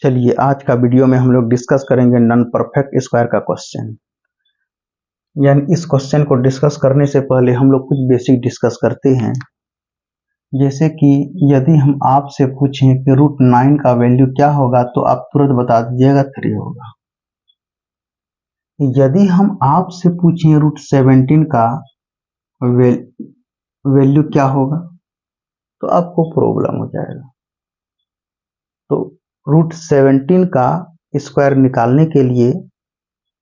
चलिए आज का वीडियो में हम लोग डिस्कस करेंगे नॉन परफेक्ट स्क्वायर का क्वेश्चन। यानी इस क्वेश्चन को डिस्कस करने से पहले हम लोग कुछ बेसिक डिस्कस करते हैं। जैसे कि यदि हम आपसे पूछें कि √9 का वैल्यू क्या होगा तो आप तुरंत बता दीजिएगा 3 होगा। यदि हम आपसे पूछें √17 का वैल्यू क्या होगा तो आपको प्रॉब्लम हो जाएगा। तो √17 का स्क्वायर निकालने के लिए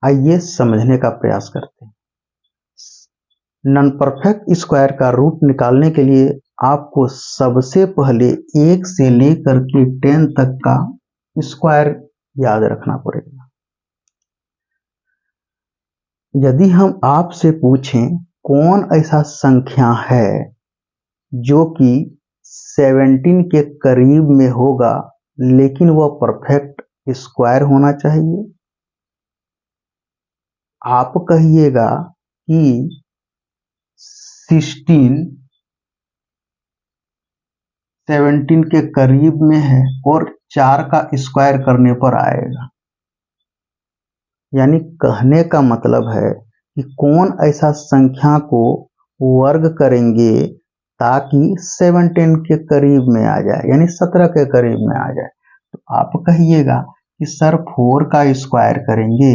आइए समझने का प्रयास करते हैं। नॉन परफेक्ट स्क्वायर का रूट निकालने के लिए आपको सबसे पहले 1 से लेकर के 10 तक का स्क्वायर याद रखना पड़ेगा। यदि हम आपसे पूछें कौन ऐसा संख्या है जो कि 17 के करीब में होगा लेकिन वह परफेक्ट स्क्वायर होना चाहिए, आप कहिएगा कि 16 17 के करीब में है और 4 का स्क्वायर करने पर आएगा। यानी कहने का मतलब है कि कौन ऐसा संख्या को वर्ग करेंगे ताकि 17 के करीब में आ जाए, यानी 17 के करीब में आ जाए। तो आप कहिएगा कि सर 4 का स्क्वायर करेंगे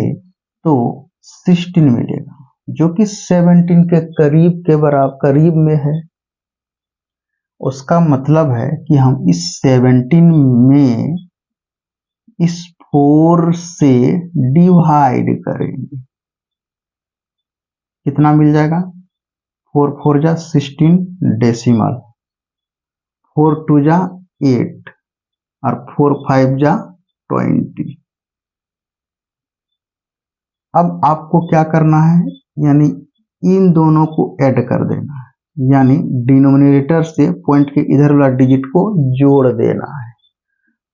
तो 16 मिलेगा जो कि 17 के करीब के बराबर करीब में है। उसका मतलब है कि हम इस 17 में इस 4 से डिवाइड करेंगे। कितना मिल जाएगा? 4 4 जा 16 डेसिमल, 4 2 जा 8 और 4 5 जा 20। अब आपको क्या करना है, यानी इन दोनों को ऐड कर देना है, यानी डिनोमिनेटर से पॉइंट के इधर वाला डिजिट को जोड़ देना है।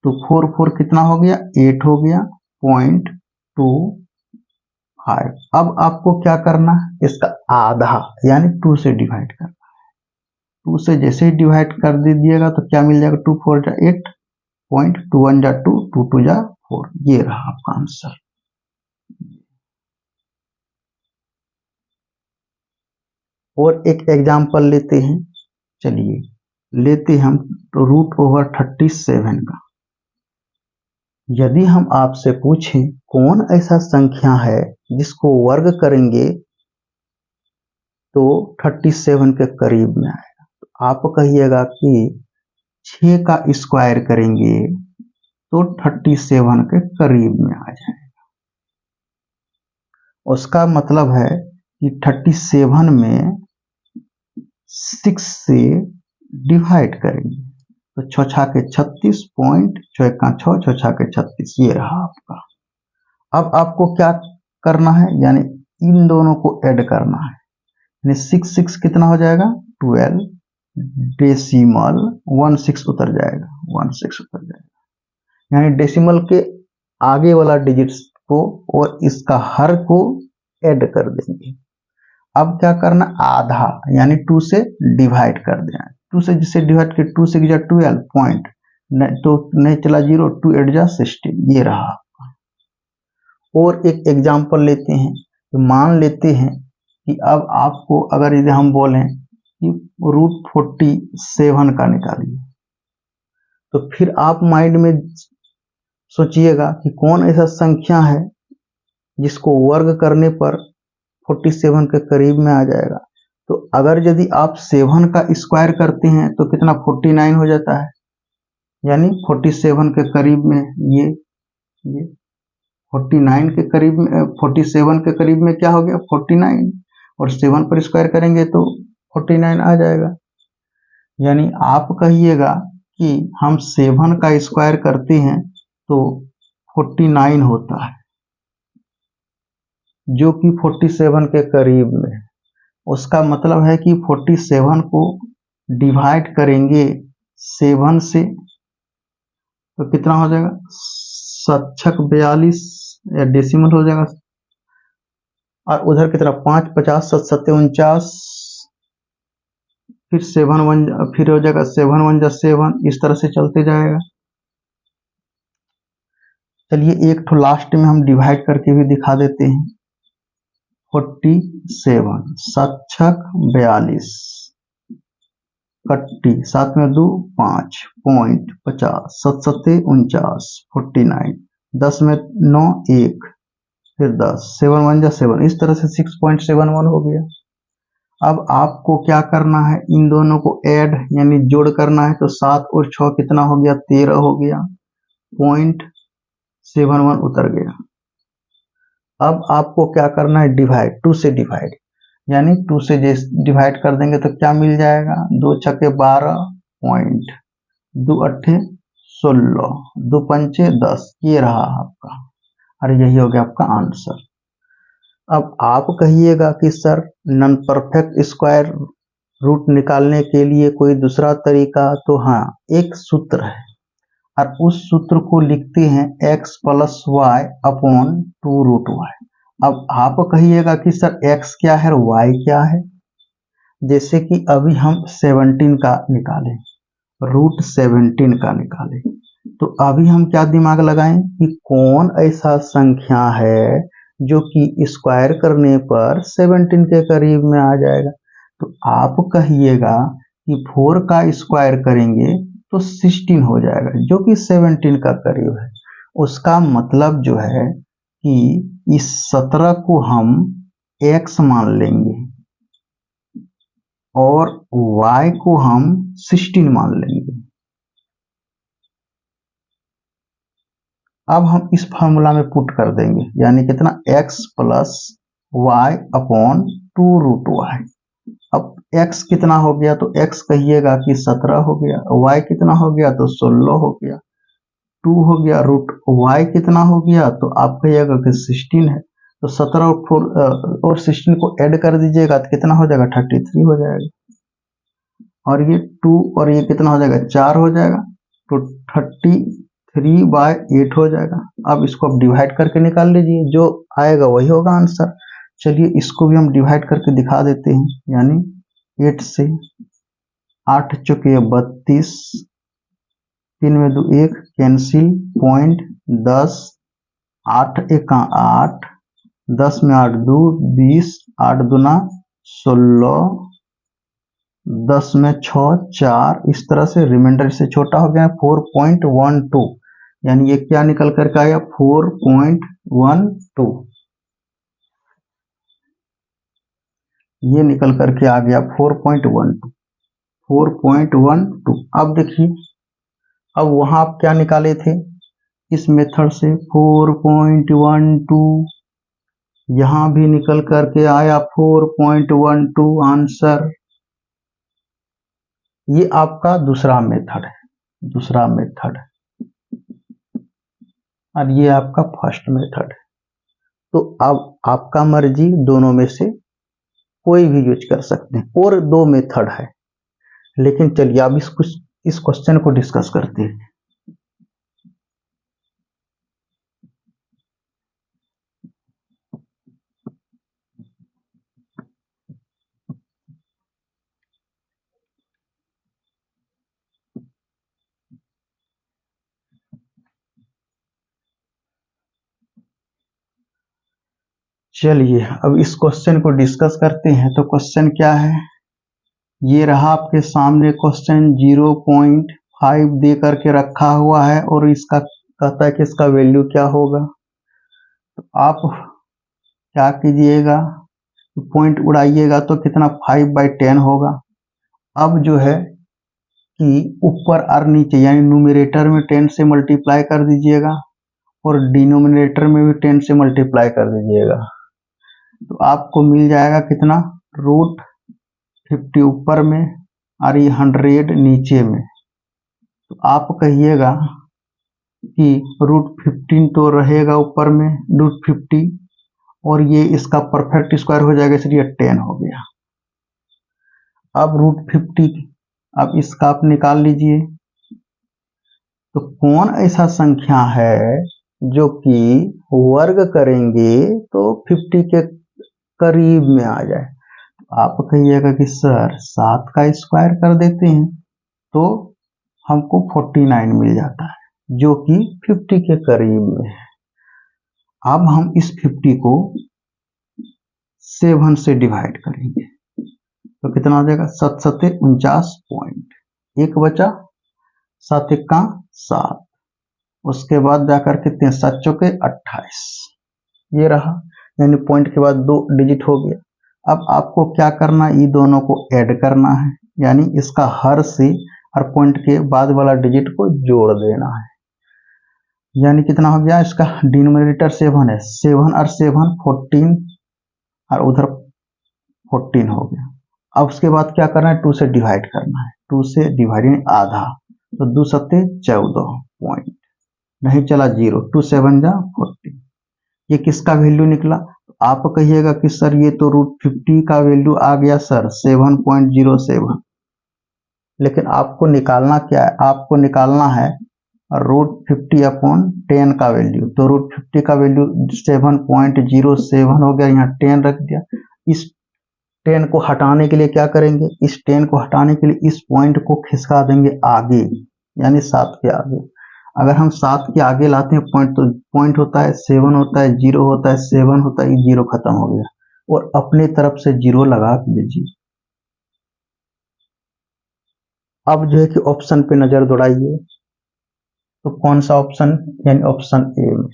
तो 4 4 कितना हो गया? 8 हो गया, 0.25। अब आपको क्या करना है, इसका आधा यानी 2 से डिवाइड करना है। 2 से जैसे ही डिवाइड कर दीजिएगा तो क्या मिल जाएगा? 2 4 जा 8, 0.21 जा 2, 2 2 जा 4। ये रहा आपका आंसर। और एक एग्जाम्पल लेते हैं। चलिए लेते हम √37 का। यदि हम आपसे पूछें कौन ऐसा संख्या है जिसको वर्ग करेंगे तो 37 के करीब में आएगा, तो आप कहिएगा कि 6 का स्क्वायर करेंगे तो 37 के करीब में आ जाएगा। उसका मतलब है कि 37 में 6 से डिवाइड करेंगे तो 6 6 के 36, 6 का 6, 6 6 के 36। ये रहा आपका। अब आपको क्या करना है, यानी इन दोनों को ऐड करना है। यानी 6 6 कितना हो जाएगा? 12 डेसिमल 16 उतर जाएगा, 16 उतर जाएगा। यानी डेसिमल के आगे वाला डिजिट्स को और इसका हर को ऐड कर देंगे। अब क्या करना? आधा यानी 2 से डिवाइड कर देना। 2 से जिसे डिवाइड कर 2 से 12 पॉइंट तो नहीं चला 0, 2 8 जा 16। ये रहा आपका। और एक एग्जांपल लेते हैं। तो मान लेते हैं कि अब आपको अगर इधर हम बोलें कि √47 का निकालिए, तो फिर आप माइंड में सोचिएगा कि कौन ऐसा संख्या है जिसको वर्ग करने पर 47 के करीब में आ जाएगा। तो अगर यदि आप 7 का स्क्वायर करते हैं तो कितना? 49 हो जाता है। यानी 47 के करीब में ये 49 के करीब में 47 के करीब में क्या हो गया? 49, और 7 पर स्क्वायर करेंगे तो 49 आ जाएगा। यानी आप कहिएगा कि हम 7 का स्क्वायर करते हैं तो 49 होता है जो कि 47 के करीब में है। उसका मतलब है कि 47 को डिवाइड करेंगे 7 से तो कितना हो जाएगा? 7 6 42 या डेसिमल हो जाएगा। और उधर की तरफ 5 50 7 7 49, फिर 7 1 फिर हो जाएगा 7 1 जा 7। इस तरह से चलते जाएगा। चलिए एक ठो लास्ट में हम डिवाइड करके भी दिखा देते हैं। 47 7 छक 42 कट्टी 7 में 2 5 पॉइंट 50 7 सत्ते 49 49 10 में 9 1 फिर 10 7 1 जा 7 इस तरह से 6.71 हो गया। अब आपको क्या करना है, इन दोनों को ऐड यानी जोड़ करना है। तो 7 और 6 कितना हो गया, 13 हो गया। 0.71 उतर गया। अब आपको क्या करना है, डिवाइड 2 से डिवाइड, यानी 2 से डिवाइड कर देंगे तो क्या मिल जाएगा, 2 छक्के 12 पॉइंट 2 अट्ठे 16 2 पंचे 10, ये रहा आपका, और यही हो गया आपका आंसर। अब आप कहिएगा कि sir non perfect square root निकालने के लिए कोई दूसरा तरीका, तो हाँ एक सूत्र है और उस सूत्र को लिखते हैं x plus y upon 2 root y. अब आप कहिएगा कि सर x क्या है और y क्या है। जैसे कि अभी हम 17 का निकालें, रूट 17 का निकालें, तो अभी हम क्या दिमाग लगाएं कि कौन ऐसा संख्या है जो कि स्क्वायर करने पर 17 के करीब में आ जाएगा। तो आप कहिएगा कि 4 का स्क्वायर करेंगे तो 16 हो जाएगा, जो कि 17 का करीब है। उसका मतलब जो है कि इस 17 को हम x मान लेंगे और y को हम 16 मान लेंगे। अब हम इस फार्मूला में पुट कर देंगे, यानी कितना, x plus y upon 2 root y. अब x कितना हो गया, तो x कहिएगा कि 17 हो गया, y कितना हो गया तो 16 हो गया, 2 हो गया, रूट y कितना हो गया तो आप कहिएगा कि 16 है। तो 17 और 16 को ऐड कर दीजिएगा तो कितना हो जाएगा, 33 हो जाएगा। और ये 2 और ये कितना हो जाएगा, 4 हो जाएगा, तो 33/8 हो जाएगा। अब इसको आप डिवाइड करके निकाल लीजिए, जो आएगा वही होगा आंसर। चलिए इसको भी हम डिवाइड करके दिखा देते हैं, यानी 8 से 8 चौके 32, 3 में 2 1 कैंसिल, पॉइंट 10 8 एका 8, 10 में 8 2 20, 8 दूना 16, 10 में 6 4, इस तरह से रिमाइंडर से छोटा हो गया 4.12, यानी ये क्या निकल करके आया 4.12, ये निकल करके आ गया 4.12। अब देखिए, अब वहां आप क्या निकाले थे, इस मेथड से 4.12, यहां भी निकल करके आया 4.12 आंसर। ये आपका दूसरा मेथड है, दूसरा मेथड है, और ये आपका फर्स्ट मेथड है। तो अब आपका मर्जी, दोनों में से कोई भी यूज कर सकते हैं, और 2 मेथड है। लेकिन चलिए अब इस क्वेश्चन को डिस्कस करते हैं। चलिए अब इस क्वेश्चन को डिस्कस करते हैं। तो क्वेश्चन क्या है, ये रहा आपके सामने क्वेश्चन, 0.5 दे करके रखा हुआ है और इसका कहता है कि इसका वैल्यू क्या होगा। तो आप क्या कीजिएगा, पॉइंट उड़ाइएगा तो कितना 5/10 होगा। अब जो है कि ऊपर और नीचे, यानी न्यूमरेटर में 10 से मल्टीप्लाई कर दीजिएगा और डिनोमिनेटर में भी 10 से मल्टीप्लाई कर दीजिएगा, तो आपको मिल जाएगा कितना, √50 ऊपर में और ये 100 नीचे में। तो आप कहिएगा कि √15 तो रहेगा ऊपर में, √50, और ये इसका परफेक्ट स्क्वायर हो जाएगा, इसलिए 10 हो गया। अब √50, अब इसका आप निकाल लीजिए। तो कौन ऐसा संख्या है जो कि वर्ग करेंगे तो 50 के करीब में आ जाए। तो आप कहिएगा कि सर 7 का स्क्वायर कर देते हैं तो हमको 49 मिल जाता है, जो कि 50 के करीब में है। अब हम इस 50 को 7 से डिवाइड करेंगे तो कितना हो जाएगा, 7 सत्ते 49 पॉइंट, एक बचा, 7 एक्का 7, उसके बाद जाकर के 7 चौके 28, ये रहा, यानी पॉइंट के बाद 2 डिजिट हो गया। अब आपको क्या करना है, ये दोनों को ऐड करना है, यानी इसका हर से और पॉइंट के बाद वाला डिजिट को जोड़ देना है, यानी कितना हो गया, इसका डिनोमिनेटर 7 है, 7 और 7 14 और उधर 14 हो गया। अब उसके बाद क्या करना है, 2 से डिवाइड करना है, 2 से डिवाइड आधा, तो 2 सत्ते 14 पॉइंट, नहीं चला 0, 2 7 जा 14, ये किसका वैल्यू निकला, आप कहिएगा कि सर ये तो √50 का वैल्यू आ गया सर 7.07, लेकिन आपको निकालना क्या है, आपको निकालना है √50/10 का वैल्यू, तो √50 का वैल्यू 7.07 हो गया, यहाँ 10 रख दिया। इस 10 को हटाने के लिए क्या करेंगे, इस 10 को हटाने के लिए इस पॉइंट को खिसका देंगे आगे, यानी 7 के आगे। अगर हम 7 के आगे लाते हैं पॉइंट, तो पॉइंट होता है 7 होता है 0 होता है 7 होता है, 0 खत्म हो गया, और अपने तरफ से 0 लगा दीजिए। अब जो है कि ऑप्शन पे नजर दौड़ाइए, तो कौन सा ऑप्शन, यानी ऑप्शन ए में।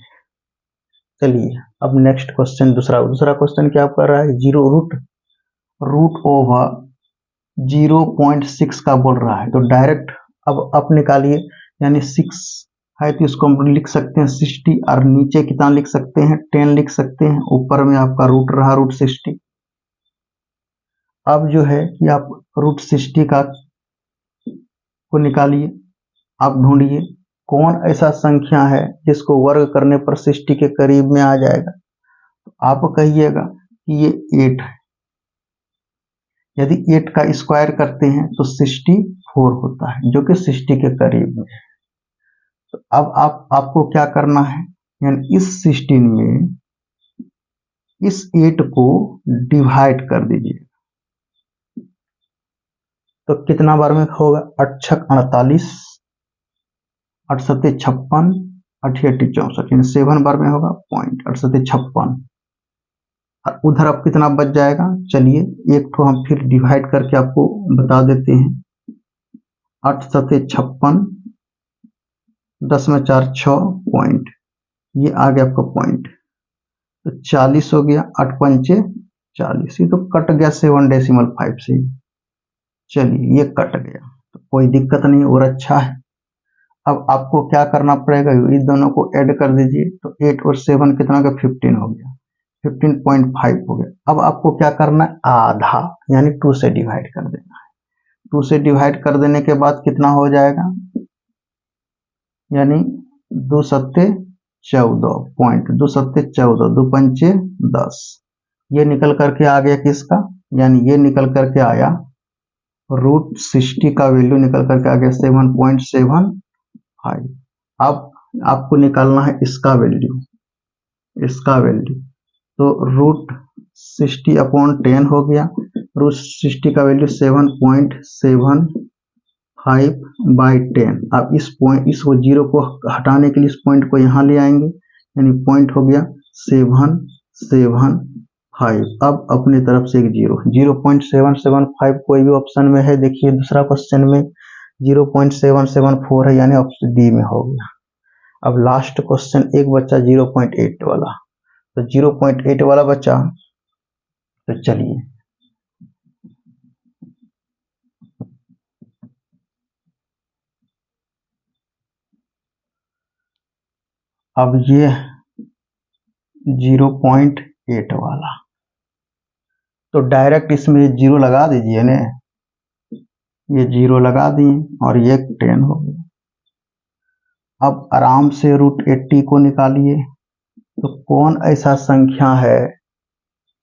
चलिए अब नेक्स्ट क्वेश्चन, दूसरा क्वेश्चन क्या कर रहा है, जीरो रूट ओवर 0.6 का बोल रहा है, तो डायरेक्ट अब आप निकालिए, यानी 6 है तो इसको हम लिख सकते हैं 60, और नीचे कितना लिख सकते हैं, 10 लिख सकते हैं, ऊपर में आपका रूट रहा √60। अब जो है कि आप √60 का को निकालिए, आप ढूंढिए कौन ऐसा संख्या है जिसको वर्ग करने पर 60 के करीब में आ जाएगा, तो आप कहिएगा कि ये 8 है, यदि 8 का स्क्वायर करते हैं तो 64 होता है, जो कि 60 के करीब में है। तो अब आपको क्या करना है, यानी इस 16 में इस 8 को डिवाइड कर दीजिए, तो कितना बार में होगा, 8 छक 48, 8 सत्ते 56, 8 8 64, यानी 7 बार में होगा पॉइंट, 8 सत्ते 56, और उधर अब कितना बच जाएगा, चलिए एक तो हम फिर डिवाइड करके आपको बता देते हैं, 8 सत्ते 56, 10 में 4 6 पॉइंट, ये आ गया आपका पॉइंट, तो 40 हो गया, 8 पंचे 40, ये तो कट गया 7.5 से, चलिए ये कट गया, तो कोई दिक्कत नहीं, और अच्छा है। अब आपको क्या करना पड़ेगा, इस दोनों को ऐड कर दीजिए, तो 8 और 7 कितना हो गया, 15 हो गया, 15.5 हो गया। अब आपको क्या करना है, आधा, यानी 2 से डिवाइड कर देना है, 2 से डिवाइड कर देने के बाद कितना हो जाएगा, यानी 2 सत्ते 14 पॉइंट, 2 सत्ते 14, 2 पंचे 10, ये निकल करके आ गया किसका, यानी ये निकल करके आया √60 का वैल्यू निकल करके आ गया 7.75। अब आपको निकालना है इसका वैल्यू, तो √60/10 हो गया, √60 का वैल्यू 7.75/10। अब इस पॉइंट, इस जीरो को हटाने के लिए इस पॉइंट को यहाँ ले आएंगे, यानी पॉइंट हो गया 775। अब अपनी तरफ से एक 0.775 कोई भी ऑप्शन में है, देखिए दूसरा क्वेश्चन में 0.774 है, यानी ऑप्शन डी में हो गया। अब लास्ट क्वेश्चन एक बच्चा 0.8 वाला, तो 0.8 वाला बच्चा, तो चलिए अब ये 0.8 वाला, तो डायरेक्ट इसमें 0 लगा दीजिए ने, ये 0 लगा दिए और ये 10 हो गया। अब आराम से √80 को निकालिए, तो कौन ऐसा संख्या है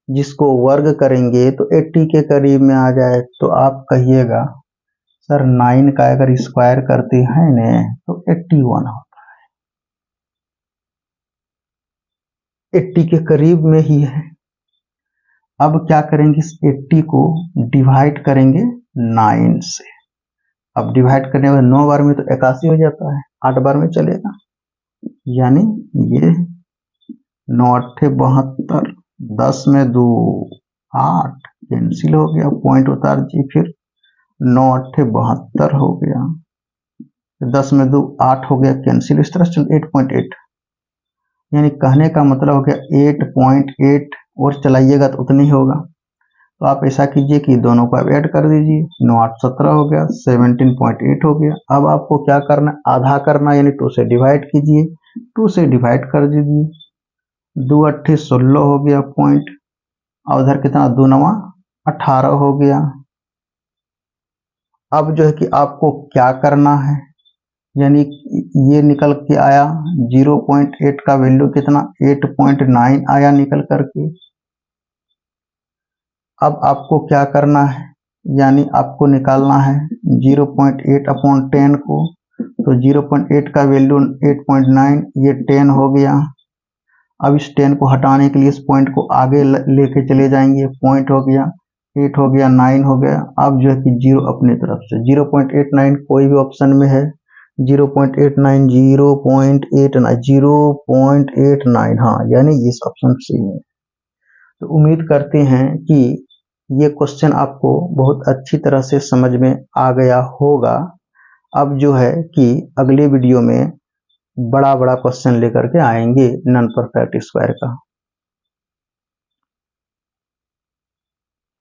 जिसको वर्ग करेंगे तो 80 के करीब में आ जाए, तो आप कहिएगा सर 9 का अगर स्क्वायर करते हैं ने तो 81 होता है, 80 के करीब में ही है। अब क्या करेंगे, इस 80 को डिवाइड करेंगे 9 से, अब डिवाइड करने में 9 बार में तो 81 हो जाता है, 8 बार में चलेगा, यानी ये 9 अट्ठे 72, 10 में 2 8 कैंसिल हो गया, पॉइंट उतार जी, फिर 9 अट्ठे 72 हो गया, 10 में 2 8 हो गया, कैंसिल, इस तरह से 8.8, यानी कहने का मतलब हो गया 8.8 और चलाइएगा तो उतना ही होगा। तो आप ऐसा कीजिए कि दोनों को आप ऐड कर दीजिए, 9 8 17 हो गया, 17.8 हो गया। अब आपको क्या करना है, आधा करना, यानी 2 से डिवाइड कीजिए, 2 से डिवाइड कर दीजिए, 2 अट्ठे 16 हो गया पॉइंट, और उधर कितना 2 9 18 हो गया। अब जो है कि आपको क्या करना है, यानी ये निकल के आया 0.8 का वैल्यू कितना 8.9 आया निकल करके। अब आपको क्या करना है, यानी आपको निकालना है 0.8 अपॉन 10 को, तो 0.8 का वैल्यू 8.9, ये 10 हो गया। अब इस 10 को हटाने के लिए इस पॉइंट को आगे लेके चले जाएंगे, पॉइंट हो गया 8 हो गया, 9 हो गया। अब जो है कि 0 अपनी तरफ से 0.89 कोई भी ऑप्शन में है, 0.89 0.89, हाँ, यानी इस ऑप्शन सी में। तो उम्मीद करते हैं कि ये क्वेश्चन आपको बहुत अच्छी तरह से समझ में आ गया होगा। अब जो है कि अगले वीडियो में बड़ा बड़ा क्वेश्चन लेकर के आएंगे नॉन परफेक्ट स्क्वायर का।